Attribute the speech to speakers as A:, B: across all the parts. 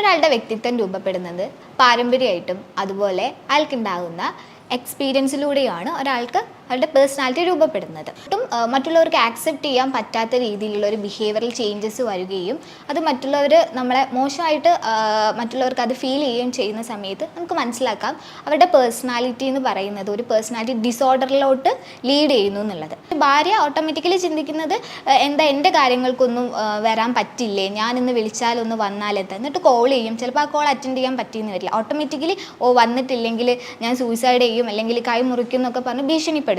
A: ഒരാളുടെ വ്യക്തിത്വം രൂപപ്പെടുന്നത് പാരമ്പര്യമായിട്ടും അതുപോലെ അയാൾക്കുണ്ടാകുന്ന എക്സ്പീരിയൻസിലൂടെയാണ് ഒരാൾക്ക് അവരുടെ പേഴ്സണാലിറ്റി രൂപപ്പെടുന്നത്. ഒട്ടും മറ്റുള്ളവർക്ക് ആക്സെപ്റ്റ് ചെയ്യാൻ പറ്റാത്ത രീതിയിലുള്ള ഒരു ബിഹേവിയറൽ ചേഞ്ചസ് വരികയും അത് മറ്റുള്ളവർ നമ്മളെ മോശമായിട്ട് മറ്റുള്ളവർക്ക് അത് ഫീൽ ചെയ്യുകയും ചെയ്യുന്ന സമയത്ത് നമുക്ക് മനസ്സിലാക്കാം അവരുടെ പേഴ്സണാലിറ്റി എന്ന് പറയുന്നത് ഒരു പേഴ്സണാലിറ്റി ഡിസോർഡറിലോട്ട് ലീഡ് ചെയ്യുന്നു എന്നുള്ളത്. ഭാര്യ ഓട്ടോമാറ്റിക്കലി ചിന്തിക്കുന്നത് എന്താ എൻ്റെ കാര്യങ്ങൾക്കൊന്നും വരാൻ പറ്റില്ലേ, ഞാനിന്ന് വിളിച്ചാലൊന്ന് വന്നാലെത്താം, എന്നിട്ട് കോൾ ചെയ്യും. ചിലപ്പോൾ ആ കോൾ അറ്റൻഡ് ചെയ്യാൻ പറ്റിയെന്ന് വരില്ല. ഓട്ടോമാറ്റിക്കലി വന്നിട്ടില്ലെങ്കിൽ ഞാൻ സൂയിസൈഡ് ചെയ്യും അല്ലെങ്കിൽ കൈ മുറിക്കും എന്നൊക്കെ പറഞ്ഞ് ഭീഷണിപ്പെടുത്തും.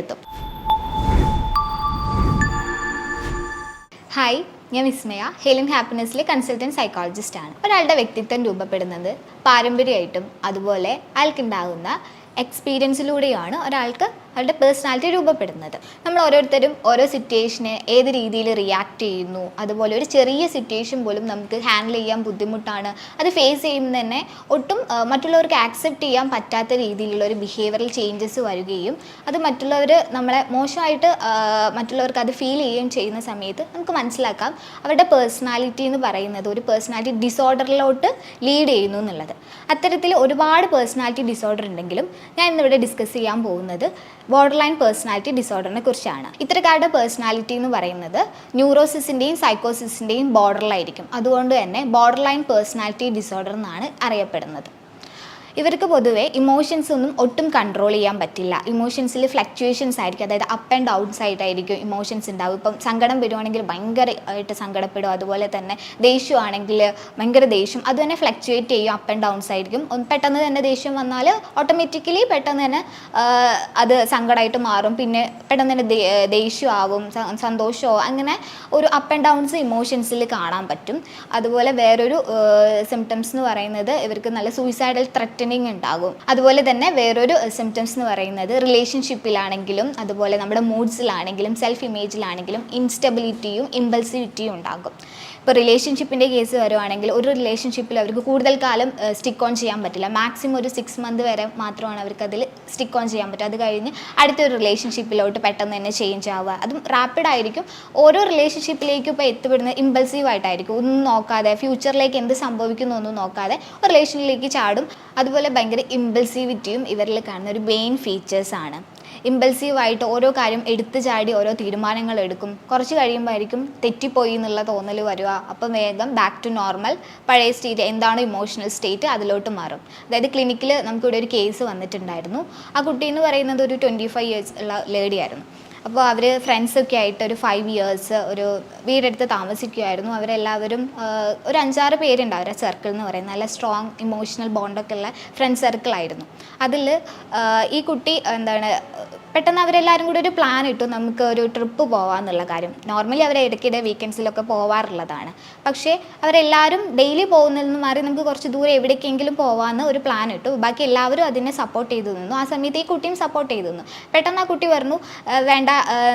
A: ഹായ്, ഞാൻ വിസ്മയ, ഹെലിൻ ഹാപ്പിനെസ്സിലെ കൺസൾട്ടൻറ്റ് സൈക്കോളജിസ്റ്റ് ആണ്. ഒരാളുടെ വ്യക്തിത്വം രൂപപ്പെടുന്നത് പാരമ്പര്യമായിട്ടും അതുപോലെ അയാൾക്കുണ്ടാകുന്ന എക്സ്പീരിയൻസിലൂടെയാണ് ഒരാൾക്ക് അവരുടെ പേഴ്സണാലിറ്റി രൂപപ്പെടുന്നത്. നമ്മൾ ഓരോരുത്തരും ഓരോ സിറ്റുവേഷനെ ഏത് രീതിയിൽ റിയാക്ട് ചെയ്യുന്നു, അതുപോലെ ഒരു ചെറിയ സിറ്റുവേഷൻ പോലും നമുക്ക് ഹാൻഡിൽ ചെയ്യാൻ ബുദ്ധിമുട്ടാണ്. അത് ഫേസ് ചെയ്യുമ്പോൾ തന്നെ ഒട്ടും മറ്റുള്ളവർക്ക് ആക്സെപ്റ്റ് ചെയ്യാൻ പറ്റാത്ത രീതിയിലുള്ള ഒരു ബിഹേവിയറൽ ചേഞ്ചസ് വരികയും അത് മറ്റുള്ളവർ നമ്മളെ മോശമായിട്ട് മറ്റുള്ളവർക്ക് അത് ഫീൽ ചെയ്യുകയും ചെയ്യുന്ന സമയത്ത് നമുക്ക് മനസ്സിലാക്കാം അവരുടെ പേഴ്സണാലിറ്റി എന്ന് പറയുന്നത് ഒരു പേഴ്സണാലിറ്റി ഡിസോർഡറിലോട്ട് ലീഡ് ചെയ്യുന്നു എന്നുള്ളത്. അത്തരത്തിൽ ഒരുപാട് പേഴ്സണാലിറ്റി ഡിസോർഡർ ഉണ്ടെങ്കിലും ഞാൻ ഇന്നിവിടെ ഡിസ്കസ് ചെയ്യാൻ പോകുന്നത് ബോർഡർ ലൈൻ പേഴ്സണാലിറ്റി ഡിസോർഡറിനെ കുറിച്ചാണ്. ഇത്തരക്കാരുടെ പേഴ്സണാലിറ്റി എന്ന് പറയുന്നത് ന്യൂറോസിസിൻ്റെയും സൈക്കോസിസിൻ്റെയും ബോർഡറിലായിരിക്കും. അതുകൊണ്ട് തന്നെ ബോർഡർ ലൈൻ പേഴ്സണാലിറ്റി ഡിസോർഡർ എന്നാണ് അറിയപ്പെടുന്നത്. ഇവർക്ക് പൊതുവെ ഇമോഷൻസ് ഒന്നും ഒട്ടും കൺട്രോൾ ചെയ്യാൻ പറ്റില്ല. ഇമോഷൻസിൽ ഫ്ലക്ച്വേഷൻസ് ആയിരിക്കും, അതായത് അപ്പ് ആൻഡ് ഡൗൺസ് ആയിട്ടായിരിക്കും ഇമോഷൻസ് ഉണ്ടാവും. ഇപ്പം സങ്കടം വരുവാണെങ്കിൽ ഭയങ്കരമായിട്ട് സങ്കടപ്പെടും, അതുപോലെ തന്നെ ദേഷ്യമാണെങ്കിൽ ഭയങ്കര ദേഷ്യം, അത് തന്നെ ഫ്ലക്ച്വേറ്റ് ചെയ്യും, അപ്പ് ആൻഡ് ഡൗൺസ് ആയിരിക്കും. പെട്ടെന്ന് തന്നെ ദേഷ്യം വന്നാൽ ഓട്ടോമാറ്റിക്കലി പെട്ടെന്ന് തന്നെ അത് സങ്കടമായിട്ട് മാറും, പിന്നെ പെട്ടെന്ന് തന്നെ ദേഷ്യമാവും, സന്തോഷമോ, അങ്ങനെ ഒരു അപ്പ് ആൻഡ് ഡൗൺസ് ഇമോഷൻസിൽ കാണാൻ പറ്റും. അതുപോലെ വേറൊരു സിംറ്റംസ് എന്ന് പറയുന്നത് ഇവർക്ക് നല്ല സൂയിസൈഡൽ ത്രെറ്റ് ഉണ്ടാകും. അതുപോലെ തന്നെ വേറൊരു സിംറ്റംസ് എന്ന് പറയുന്നത് റിലേഷൻഷിപ്പിലാണെങ്കിലും അതുപോലെ നമ്മുടെ മൂഡ്സിലാണെങ്കിലും സെൽഫ് ഇമേജിലാണെങ്കിലും ഇൻസ്റ്റബിലിറ്റിയും ഇമ്പൾസിവിറ്റിയും ഉണ്ടാകും. ഇപ്പോൾ റിലേഷൻഷിപ്പിൻ്റെ കേസ് വരുവാണെങ്കിൽ ഒരു റിലേഷൻഷിപ്പിൽ അവർക്ക് കൂടുതൽ കാലം സ്റ്റിക്ക് ഓൺ ചെയ്യാൻ പറ്റില്ല. മാക്സിമം ഒരു 6 മന്ത് വരെ മാത്രമാണ് അവർക്ക് അതിൽ സ്റ്റിക്ക് ഓൺ ചെയ്യാൻ പറ്റുക. അത് കഴിഞ്ഞ് അടുത്തൊരു റിലേഷൻഷിപ്പിലോട്ട് പെട്ടെന്ന് തന്നെ ചേഞ്ച് ആവുക, അതും റാപ്പിഡ് ആയിരിക്കും. ഓരോ റിലേഷൻഷിപ്പിലേക്കും ഇപ്പോൾ എത്തിപ്പെടുന്നത് ഇമ്പൾസീവായിട്ടായിരിക്കും, ഒന്നും നോക്കാതെ ഫ്യൂച്ചറിലേക്ക് എന്ത് സംഭവിക്കുന്നു ഒന്നും നോക്കാതെ ഒരു റിലേഷനിലേക്ക് ചാടും. അതുപോലെ ഭയങ്കര ഇമ്പൾസീവിറ്റിയും ഇവരിൽ കാണുന്ന ഒരു മെയിൻ ഫീച്ചേഴ്സാണ്. ഇമ്പൾസീവായിട്ട് ഓരോ കാര്യം എടുത്തു ചാടി ഓരോ തീരുമാനങ്ങൾ എടുക്കും. കുറച്ച് കഴിയുമ്പോഴായിരിക്കും തെറ്റിപ്പോയി എന്നുള്ള തോന്നൽ വരിക. അപ്പം വേഗം ബാക്ക് ടു നോർമൽ, പഴയ സ്റ്റേറ്റ് എന്താണോ ഇമോഷണൽ സ്റ്റേറ്റ് അതിലോട്ട് മാറും. അതായത് ക്ലിനിക്കിൽ നമുക്കിവിടെ ഒരു കേസ് വന്നിട്ടുണ്ടായിരുന്നു. ആ കുട്ടി എന്ന് പറയുന്നത് ഒരു 25 ഇയേഴ്സ് ഉള്ള ലേഡിയായിരുന്നു. അപ്പോൾ അവർ ഫ്രണ്ട്സൊക്കെ ആയിട്ട് ഒരു 5 ഇയേഴ്സ് ഒരു വീടെടുത്ത് താമസിക്കുമായിരുന്നു. അവരെല്ലാവരും ഒരു 5-6 പേരുണ്ട് അവരുടെ സർക്കിൾ എന്ന് പറയുന്നത്. നല്ല സ്ട്രോങ് ഇമോഷണൽ ബോണ്ടൊക്കെ ഉള്ള ഫ്രണ്ട് സർക്കിളായിരുന്നു. അതിൽ ഈ കുട്ടി പെട്ടെന്ന് അവരെല്ലാവരും കൂടി ഒരു പ്ലാൻ ഇട്ടു, നമുക്ക് ഒരു ട്രിപ്പ് പോകാമെന്നുള്ള കാര്യം. നോർമലി അവർ ഇടയ്ക്കിടെ വീക്കെൻഡ്സിലൊക്കെ പോവാറുള്ളതാണ്. പക്ഷേ അവരെല്ലാവരും ഡെയിലി പോകുന്നതിൽ നിന്ന് മാറി നമുക്ക് കുറച്ച് ദൂരെ എവിടേക്കെങ്കിലും പോകാമെന്ന് ഒരു പ്ലാൻ ഇട്ടു. ബാക്കി എല്ലാവരും അതിനെ സപ്പോർട്ട് ചെയ്തു നിന്നു. ആ സമയത്ത് ഈ കുട്ടിയും സപ്പോർട്ട് ചെയ്തു നിന്നു. പെട്ടെന്ന് ആ കുട്ടി പറഞ്ഞു വേണ്ട,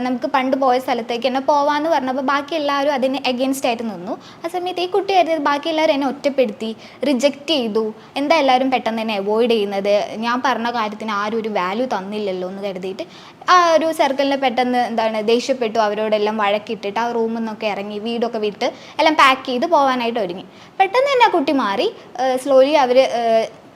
A: നമുക്ക് പണ്ട് പോയ സ്ഥലത്തേക്ക് തന്നെ പോവാമെന്ന് പറഞ്ഞപ്പോൾ ബാക്കി എല്ലാവരും അതിന് എഗെയിൻസ്റ്റ് ആയിട്ട് നിന്നു. ആ സമയത്ത് ഈ കുട്ടി കരുതിയത് ബാക്കി എല്ലാവരും എന്നെ ഒറ്റപ്പെടുത്തി, റിജക്റ്റ് ചെയ്തു, എന്താ എല്ലാവരും പെട്ടെന്ന് തന്നെ അവോയ്ഡ് ചെയ്യുന്നത്, ഞാൻ പറഞ്ഞ കാര്യത്തിന് ആരും ഒരു വാല്യൂ തന്നില്ലല്ലോ എന്ന് കരുതിയിട്ട് ആ ഒരു സർക്കിളിന് പെട്ടെന്ന് ദേഷ്യപ്പെട്ടു. അവരോടെല്ലാം വഴക്കിട്ടിട്ട് ആ റൂമിൽ നിന്നൊക്കെ ഇറങ്ങി വീടൊക്കെ വിട്ട് എല്ലാം പാക്ക് ചെയ്ത് പോകാനായിട്ട് ഒരുങ്ങി. പെട്ടെന്ന് തന്നെ ആ കുട്ടി മാറി. സ്ലോലി അവർ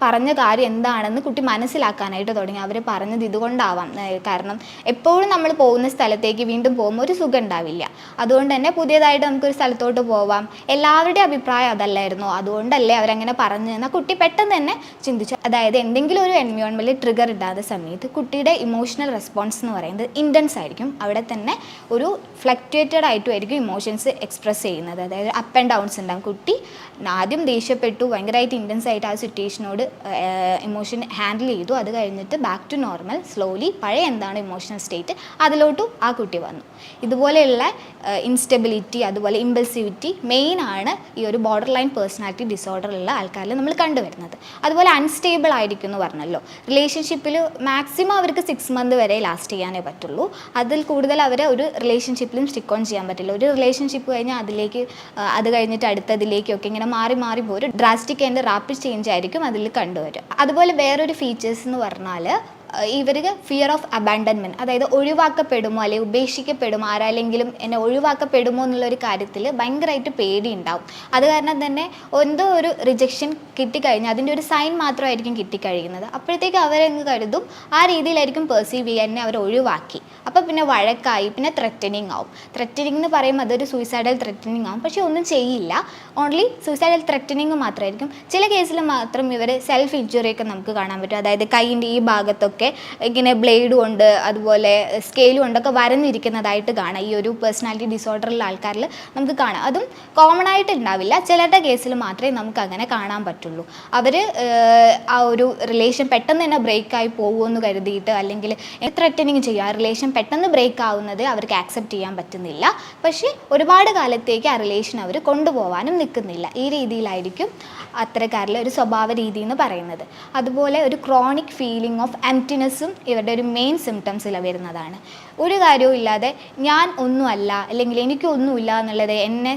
A: പറഞ്ഞ കാര്യം എന്താണെന്ന് കുട്ടി മനസ്സിലാക്കാനായിട്ട് തുടങ്ങി. അവർ പറഞ്ഞത് ഇതുകൊണ്ടാവാം, കാരണം എപ്പോഴും നമ്മൾ പോകുന്ന സ്ഥലത്തേക്ക് വീണ്ടും പോകുമ്പോൾ ഒരു സുഖം ഉണ്ടാവില്ല. അതുകൊണ്ട് തന്നെ പുതിയതായിട്ട് നമുക്കൊരു സ്ഥലത്തോട്ട് പോവാം, എല്ലാവരുടെയും അഭിപ്രായം അതല്ലായിരുന്നു, അതുകൊണ്ടല്ലേ അവരങ്ങനെ പറഞ്ഞു എന്നാൽ കുട്ടി പെട്ടെന്ന് തന്നെ ചിന്തിച്ചു. അതായത് എന്തെങ്കിലും ഒരു എൻവയോൺമെൻറ്റിൽ ട്രിഗർ ഇടാത്ത സമയത്ത് കുട്ടിയുടെ ഇമോഷണൽ റെസ്പോൺസ് എന്ന് പറയുന്നത് ഇൻറ്റൻസ് ആയിരിക്കും. അവിടെ തന്നെ ഒരു ഫ്ലക്ച്വേറ്റഡ് ആയിട്ടുമായിരിക്കും ഇമോഷൻസ് എക്സ്പ്രസ് ചെയ്യുന്നത്. അതായത് അപ്പ് ആൻഡ് ഡൗൺസ് ഉണ്ടാകും. കുട്ടി ആദ്യം ദേഷ്യപ്പെട്ടു, ഭയങ്കരമായിട്ട് ഇൻറ്റൻസ് ആയിട്ട് ആ സിറ്റുവേഷനോട് ഇമോഷൻ ഹാൻഡിൽ ചെയ്തു. അത് കഴിഞ്ഞിട്ട് ബാക്ക് ടു നോർമൽ, സ്ലോലി പഴയ എന്താണ് ഇമോഷണൽ സ്റ്റേറ്റ് അതിലോട്ടും ആ കുട്ടി വന്നു. ഇതുപോലെയുള്ള ഇൻസ്റ്റബിലിറ്റി അതുപോലെ ഇമ്പൾസിവിറ്റി മെയിനാണ് ഈ ഒരു ബോർഡർ ലൈൻ പേഴ്സണാലിറ്റി ഡിസോർഡറുള്ള ആൾക്കാരിൽ നമ്മൾ കണ്ടുവരുന്നത്. അതുപോലെ അൺസ്റ്റേബിൾ ആയിരിക്കും എന്ന് പറഞ്ഞല്ലോ. റിലേഷൻഷിപ്പിൽ മാക്സിമം അവർക്ക് 6 മന്ത് വരെ ലാസ്റ്റ് ചെയ്യാനേ പറ്റുള്ളൂ. അതിൽ കൂടുതൽ അവരെ ഒരു റിലേഷൻഷിപ്പിലും സ്റ്റിക്ക് ഓൺ ചെയ്യാൻ പറ്റില്ല. ഒരു റിലേഷൻഷിപ്പ് കഴിഞ്ഞാൽ അതിലേക്ക് അത് കഴിഞ്ഞിട്ട് അടുത്തതിലേക്കൊക്കെ ഇങ്ങനെ മാറി മാറി പോകും. ഒരു ഡ്രാസ്റ്റിക് ആൻഡ് റാപ്പിഡ് ചേഞ്ച് ആയിരിക്കും അതിൽ കണ്ടുവരും. അതുപോലെ വേറൊരു ഫീച്ചേഴ്സ് എന്ന് പറഞ്ഞാൽ ഇവർക്ക് ഫിയർ ഓഫ് അബാൻഡൻമെൻറ്റ്, അതായത് ഒഴിവാക്കപ്പെടുമോ അല്ലെങ്കിൽ ഉപേക്ഷിക്കപ്പെടുമോ, ആരാലെങ്കിലും എന്നെ ഒഴിവാക്കപ്പെടുമോ എന്നുള്ളൊരു കാര്യത്തിൽ ഭയങ്കരമായിട്ട് പേടിയുണ്ടാവും. അത് കാരണം തന്നെ എന്തോ ഒരു റിജക്ഷൻ കിട്ടിക്കഴിഞ്ഞാൽ അതിൻ്റെ ഒരു സൈൻ മാത്രമായിരിക്കും കിട്ടിക്കഴിയുന്നത്. അപ്പോഴത്തേക്ക് അവരങ്ങ് കരുതും ആ രീതിയിലായിരിക്കും പെർസീവ് ചെയ്യാൻ, എന്നെ അവർ ഒഴിവാക്കി. അപ്പോൾ പിന്നെ വഴക്കായി, പിന്നെ ത്രെറ്റനിങ് ആവും. ത്രെറ്റനിങ് എന്ന് പറയുമ്പോൾ അതൊരു സൂയിസൈഡൽ ത്രെറ്റനിങ് ആവും, പക്ഷേ ഒന്നും ചെയ്യില്ല, ഓൺലി സൂയിസൈഡൽ ത്രെറ്റനിങ് മാത്രമായിരിക്കും. ചില കേസിൽ മാത്രം ഇവർ സെൽഫ് ഇഞ്ചുറിയൊക്കെ നമുക്ക് കാണാൻ പറ്റും. അതായത് കൈയിൻ്റെ ഈ ഭാഗത്തൊക്കെ ഇങ്ങനെ ബ്ലേഡ് കൊണ്ട് അതുപോലെ സ്കെയിൽ കൊണ്ടൊക്കെ വരഞ്ഞിരിക്കുന്നതായിട്ട് കാണാം. ഈ ഒരു പേഴ്സണാലിറ്റി ഡിസോർഡറുള്ള ആൾക്കാരിൽ നമുക്ക് കാണാം. അതും കോമൺ ആയിട്ട് ഉണ്ടാവില്ല, ചിലരുടെ കേസിൽ മാത്രമേ നമുക്ക് അങ്ങനെ കാണാൻ പറ്റുള്ളൂ. അവർ ആ ഒരു റിലേഷൻ പെട്ടെന്ന് തന്നെ ബ്രേക്കായി പോകുമെന്ന് കരുതിയിട്ട് അല്ലെങ്കിൽ ത്രെറ്റനിങ് ചെയ്യുക, ആ റിലേഷൻ പെട്ടെന്ന് ബ്രേക്ക് ആവുന്നത് അവർക്ക് ആക്സെപ്റ്റ് ചെയ്യാൻ പറ്റുന്നില്ല. പക്ഷേ ഒരുപാട് കാലത്തേക്ക് ആ റിലേഷൻ അവർ കൊണ്ടുപോകാനും നിൽക്കുന്നില്ല. ഈ രീതിയിലായിരിക്കും അത്തരക്കാരിലെ ഒരു സ്വഭാവ രീതി എന്ന് പറയുന്നത്. അതുപോലെ ഒരു ക്രോണിക് ഫീലിംഗ് ഓഫ് എംപ്റ്റിനെസ്സും ഇവരുടെ ഒരു മെയിൻ സിംറ്റംസിൽ വരുന്നതാണ്. ഒരു കാര്യവും ഇല്ലാതെ ഞാൻ ഒന്നുമല്ല അല്ലെങ്കിൽ എനിക്കൊന്നുമില്ല എന്നുള്ളത്, എന്നെ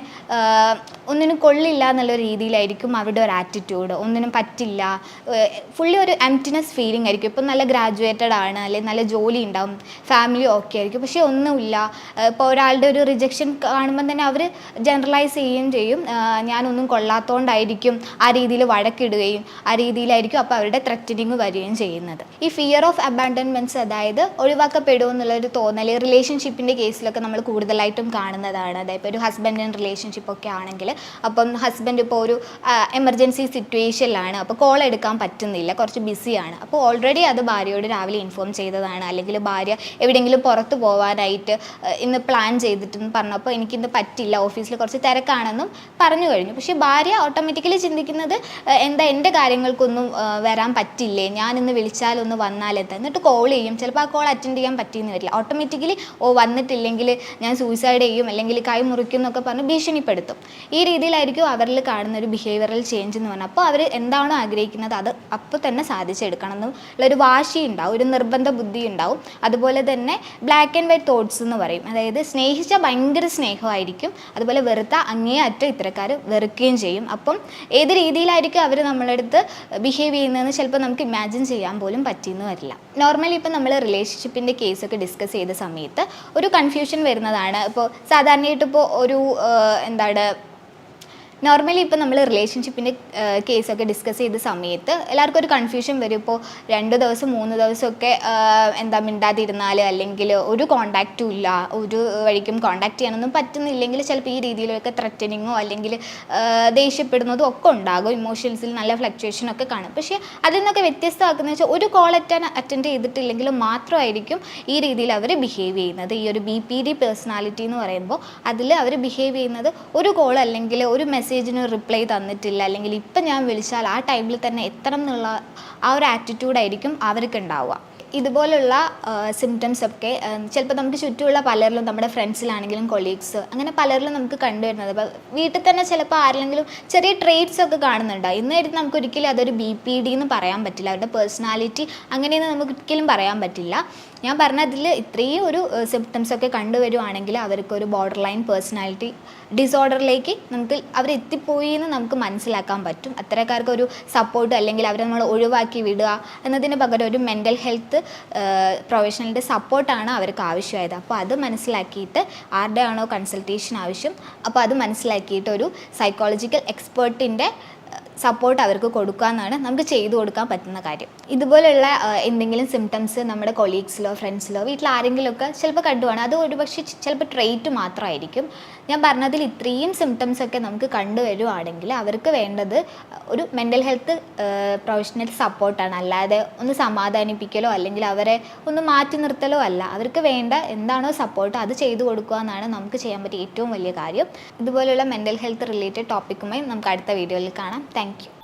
A: ഒന്നിനും കൊള്ളില്ല എന്നുള്ള രീതിയിലായിരിക്കും അവരുടെ ഒരു ആറ്റിറ്റ്യൂഡ്. ഒന്നിനും പറ്റില്ല, ഫുള്ളി ഒരു എംപ്റ്റിനെസ് ഫീലിംഗ് ആയിരിക്കും. ഇപ്പം നല്ല ഗ്രാജുവേറ്റഡ് ആണ്, അല്ലെങ്കിൽ നല്ല ജോലി ഉണ്ടാവും, ഫാമിലി ഓക്കെ ആയിരിക്കും, പക്ഷേ ഒന്നുമില്ല. ഇപ്പോൾ ഒരാളുടെ ഒരു റിജക്ഷൻ കാണുമ്പം തന്നെ അവർ ജനറലൈസ് ചെയ്യുകയും ചെയ്യും, ഞാനൊന്നും കൊള്ളാത്തതുകൊണ്ടായിരിക്കും, ആ രീതിയിൽ വഴക്കിടുകയും ആ രീതിയിലായിരിക്കും അപ്പോൾ അവരുടെ ത്രെറ്റനിങ് വരികയും ചെയ്യുന്നത്. ഈ ഫിയർ ഓഫ് അബാൻഡൻമെൻറ്റ്സ്, അതായത് ഒഴിവാക്കപ്പെടുമോ എന്നുള്ളൊരു തോന്നൽ റിലേഷൻഷിപ്പിൻ്റെ കേസിലൊക്കെ നമ്മൾ കൂടുതലായിട്ടും കാണുന്നതാണ്. അതായത് ഇപ്പോൾ ഒരു ഹസ്ബൻഡ് ആൻഡ് റിലേഷൻഷിപ്പ് ഒക്കെ ആണെങ്കിൽ, അപ്പം ഹസ്ബൻഡ് ഇപ്പോൾ ഒരു എമർജൻസി സിറ്റുവേഷനിലാണ്, അപ്പോൾ കോൾ എടുക്കാൻ പറ്റുന്നില്ല, കുറച്ച് ബിസിയാണ്. അപ്പോൾ ഓൾറെഡി അത് ഭാര്യയോട് രാവിലെ ഇൻഫോം ചെയ്തതാണ്, അല്ലെങ്കിൽ ഭാര്യ എവിടെയെങ്കിലും പുറത്ത് പോകാനായിട്ട് ഇന്ന് പ്ലാൻ ചെയ്തിട്ടെന്ന് പറഞ്ഞപ്പോൾ എനിക്കിന്ന് പറ്റില്ല, ഓഫീസിൽ കുറച്ച് തിരക്കാണെന്നും പറഞ്ഞു കഴിഞ്ഞു. പക്ഷേ ഭാര്യ ഓട്ടോമാറ്റിക്കലി ചിന്തിക്കുന്നത് എന്താ എൻ്റെ കാര്യങ്ങൾക്കൊന്നും വരാൻ പറ്റില്ലേ, ഞാനിന്ന് വിളിച്ചാലൊന്ന് വന്നാലെന്താ, എന്നിട്ട് കോൾ ചെയ്യും. ചിലപ്പോൾ ആ കോൾ അറ്റൻഡ് ചെയ്യാൻ പറ്റിയെന്ന് വരില്ല. ഓട്ടോമാറ്റിക്കലി വന്നിട്ടില്ലെങ്കിൽ ഞാൻ സൂയിസൈഡ് ചെയ്യും അല്ലെങ്കിൽ കൈ മുറിക്കും എന്നൊക്കെ പറഞ്ഞ് ഭീഷണിപ്പെടുത്തും. ഈ രീതിയിലായിരിക്കും അവരിൽ കാണുന്ന ഒരു ബിഹേവിയറൽ ചേഞ്ച് എന്ന് പറഞ്ഞാൽ. അപ്പോൾ അവർ എന്താണോ ആഗ്രഹിക്കുന്നത് അത് അപ്പോൾ തന്നെ സാധിച്ചെടുക്കണം എന്നുള്ളൊരു വാശി ഉണ്ടാവും, ഒരു നിർബന്ധ ബുദ്ധി ഉണ്ടാവും. അതുപോലെ തന്നെ ബ്ലാക്ക് ആൻഡ് വൈറ്റ് തോട്ട്സ് എന്ന് പറയും. അതായത് സ്നേഹിച്ചാൽ ഭയങ്കര സ്നേഹമായിരിക്കും, അതുപോലെ വെറുത്ത അങ്ങേയറ്റം ഇത്തരക്കാർ വെറുക്കുകയും ചെയ്യും. അപ്പം ഏത് രീതിയിലായിരിക്കും അവർ നമ്മളടുത്ത് ബിഹേവ് ചെയ്യുന്നതെന്ന് ചിലപ്പോൾ നമുക്ക് ഇമാജിൻ ചെയ്യാൻ പോലും പറ്റിയെന്ന് വരില്ല. നോർമലി ഇപ്പോൾ നമ്മൾ റിലേഷൻഷിപ്പിൻ്റെ കേസൊക്കെ ഡിസ്കസ് ചെയ്ത സമയത്ത് ഒരു കൺഫ്യൂഷൻ വരുന്നതാണ്. ഇപ്പോൾ സാധാരണയായിട്ട് ഇപ്പോൾ ഒരു നോർമലി ഇപ്പോൾ നമ്മൾ റിലേഷൻഷിപ്പിൻ്റെ കേസൊക്കെ ഡിസ്കസ് ചെയ്ത സമയത്ത് എല്ലാവർക്കും ഒരു കൺഫ്യൂഷൻ വരും. ഇപ്പോൾ 2 ദിവസം 3 ദിവസമൊക്കെ മിണ്ടാതിരുന്നാൽ, അല്ലെങ്കിൽ ഒരു കോണ്ടാക്റ്റും ഇല്ല, ഒരു വഴിക്കും കോണ്ടാക്ട് ചെയ്യാനൊന്നും പറ്റുന്നില്ലെങ്കിൽ ചിലപ്പോൾ ഈ രീതിയിലൊക്കെ ത്രെറ്റനിങ്ങോ അല്ലെങ്കിൽ ദേഷ്യപ്പെടുന്നതും ഒക്കെ ഉണ്ടാകും. ഇമോഷൻസിൽ നല്ല ഫ്ലക്ച്വേഷനൊക്കെ കാണും. പക്ഷേ അതിൽ നിന്നൊക്കെ വ്യത്യസ്തമാക്കുന്നത് വെച്ചാൽ ഒരു കോൾ അറ്റൻഡ് ചെയ്തിട്ടില്ലെങ്കിലും മാത്രമായിരിക്കും ഈ രീതിയിൽ അവർ ബിഹേവ് ചെയ്യുന്നത്. ഈ ഒരു BPD പേഴ്സണാലിറ്റി എന്ന് പറയുമ്പോൾ അതിൽ അവർ ബിഹേവ് ചെയ്യുന്നത് ഒരു കോൾ അല്ലെങ്കിൽ ഒരു മെസ്സേജിന് റിപ്ലൈ തന്നിട്ടില്ല, അല്ലെങ്കിൽ ഇപ്പം ഞാൻ വിളിച്ചാൽ ആ ടൈമിൽ തന്നെ എത്തണം എന്നുള്ള ആ ഒരു ആറ്റിറ്റ്യൂഡായിരിക്കും അവർക്ക് ഉണ്ടാവുക. ഇതുപോലുള്ള സിംറ്റംസ് ഒക്കെ ചിലപ്പോൾ നമുക്ക് ചുറ്റുമുള്ള പലരിലും, നമ്മുടെ ഫ്രണ്ട്സിലാണെങ്കിലും കൊളീഗ്സ്, അങ്ങനെ പലരിലും നമുക്ക് കണ്ടുവരുന്നത്. അപ്പോൾ വീട്ടിൽ തന്നെ ചിലപ്പോൾ ആരെങ്കിലും ചെറിയ ട്രേറ്റ്സ് ഒക്കെ കാണുന്നുണ്ട്. ഇന്നായിട്ട് നമുക്ക് ഒരിക്കലും അതൊരു BPD എന്ന് പറയാൻ പറ്റില്ല, അവരുടെ പേഴ്സണാലിറ്റി അങ്ങനെയൊന്നും നമുക്ക് ഒരിക്കലും പറയാൻ പറ്റില്ല. ഞാൻ പറഞ്ഞതിൽ ഇത്രയും ഒരു സിംറ്റംസ് ഒക്കെ കണ്ടുവരുവാണെങ്കിൽ അവർക്കൊരു ബോർഡർ ലൈൻ പേഴ്സണാലിറ്റി ഡിസോർഡറിലേക്ക് അവരെത്തിപ്പോയി എന്ന് നമുക്ക് മനസ്സിലാക്കാൻ പറ്റും. അത്തരക്കാർക്ക് ഒരു സപ്പോർട്ട് അല്ലെങ്കിൽ അവരെ നമ്മൾ ഒഴിവാക്കി വിടുക എന്നതിന് പകരം ഒരു മെൻ്റൽ ഹെൽത്ത് പ്രൊഫഷണലിൻ്റെ സപ്പോർട്ടാണ് അവർക്ക് ആവശ്യമായത്. അപ്പോൾ അത് മനസ്സിലാക്കിയിട്ട് ആരുടെ ആണോ കൺസൾട്ടേഷൻ ആവശ്യം, അപ്പോൾ അത് മനസ്സിലാക്കിയിട്ട് ഒരു സൈക്കോളജിക്കൽ എക്സ്പേർട്ടിൻ്റെ സപ്പോർട്ട് അവർക്ക് കൊടുക്കുക എന്നാണ് നമുക്ക് ചെയ്തു കൊടുക്കാൻ പറ്റുന്ന കാര്യം. ഇതുപോലുള്ള എന്തെങ്കിലും സിംറ്റംസ് നമ്മുടെ കൊളീഗ്സിലോ ഫ്രണ്ട്സിലോ വീട്ടിൽ ആരെങ്കിലുമൊക്കെ ചിലപ്പോൾ കണ്ടുപോകണം. അത് ഒരുപക്ഷെ ചിലപ്പോൾ ട്രേറ്റ് മാത്രമായിരിക്കും. ഞാൻ പറഞ്ഞതിൽ ഇത്രയും സിംറ്റംസ് ഒക്കെ നമുക്ക് കണ്ടുവരുവാണെങ്കിൽ അവർക്ക് വേണ്ടത് ഒരു മെൻ്റൽ ഹെൽത്ത് പ്രൊഫഷണൽ സപ്പോർട്ടാണ്. അല്ലാതെ ഒന്ന് സമാധാനിപ്പിക്കലോ അല്ലെങ്കിൽ അവരെ ഒന്ന് മാറ്റി നിർത്തലോ അല്ല. അവർക്ക് വേണ്ട എന്താണോ സപ്പോർട്ട് അത് ചെയ്തു കൊടുക്കുക എന്നാണ് നമുക്ക് ചെയ്യാൻ പറ്റിയ ഏറ്റവും വലിയ കാര്യം. ഇതുപോലുള്ള മെൻ്റൽ ഹെൽത്ത് റിലേറ്റഡ് ടോപ്പിക്കുമായി നമുക്ക് അടുത്ത വീഡിയോയിൽ കാണാം. Thank you.